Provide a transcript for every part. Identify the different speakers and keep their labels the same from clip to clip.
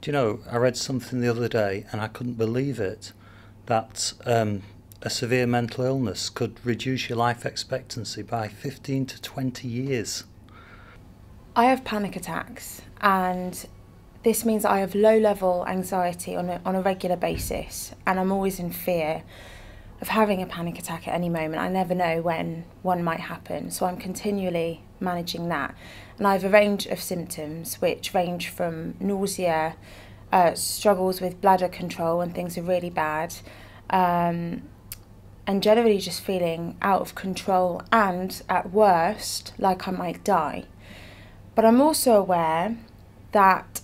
Speaker 1: Do you know, I read something the other day and I couldn't believe it, that a severe mental illness could reduce your life expectancy by 15 to 20 years.
Speaker 2: I have panic attacks, and this means I have low level anxiety on a regular basis, and I'm always in fear of having a panic attack at any moment. I never know when one might happen, so I'm continually managing that. And I have a range of symptoms which range from nausea, struggles with bladder control when things are really bad, and generally just feeling out of control and, at worst, like I might die. But I'm also aware that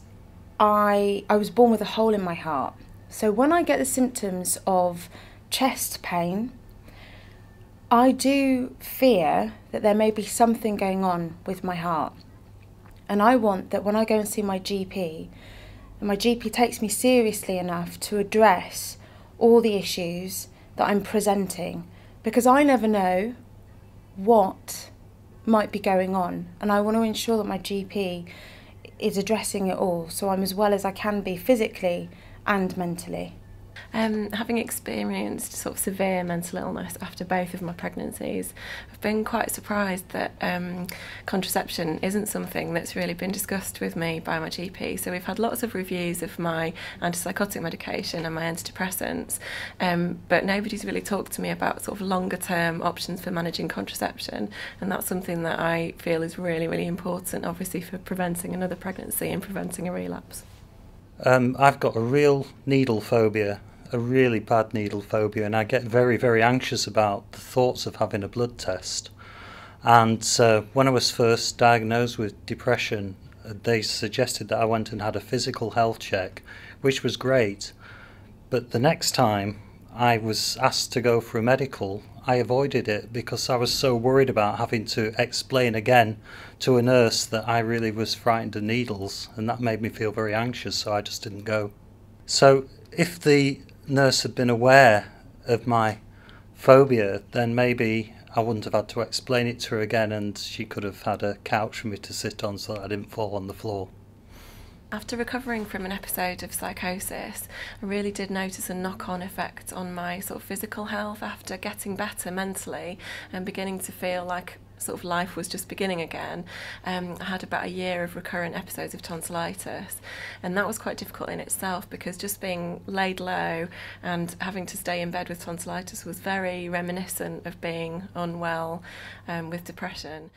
Speaker 2: I was born with a hole in my heart. So when I get the symptoms of chest pain, I do fear that there may be something going on with my heart. And I want that when I go and see my GP, my GP takes me seriously enough to address all the issues that I'm presenting, because I never know what might be going on, and I want to ensure that my GP is addressing it all, so I'm as well as I can be physically and mentally.
Speaker 3: Having experienced sort of severe mental illness after both of my pregnancies, I've been quite surprised that contraception isn't something that's really been discussed with me by my GP. So we've had lots of reviews of my antipsychotic medication and my antidepressants, but nobody's really talked to me about sort of longer term options for managing contraception, and that's something that I feel is really, really important, obviously, for preventing another pregnancy and preventing a relapse.
Speaker 1: I've got a real needle phobia, a really bad needle phobia, and I get very, very anxious about the thoughts of having a blood test. And when I was first diagnosed with depression, they suggested that I went and had a physical health check, which was great. But the next time I was asked to go for a medical, I avoided it because I was so worried about having to explain again to a nurse that I really was frightened of needles, and that made me feel very anxious, so I just didn't go. So if the nurse had been aware of my phobia, then maybe I wouldn't have had to explain it to her again, and she could have had a couch for me to sit on so that I didn't fall on the floor.
Speaker 3: After recovering from an episode of psychosis, I really did notice a knock-on effect on my sort of physical health after getting better mentally and beginning to feel like sort of life was just beginning again. I had about a year of recurrent episodes of tonsillitis, and that was quite difficult in itself because just being laid low and having to stay in bed with tonsillitis was very reminiscent of being unwell with depression.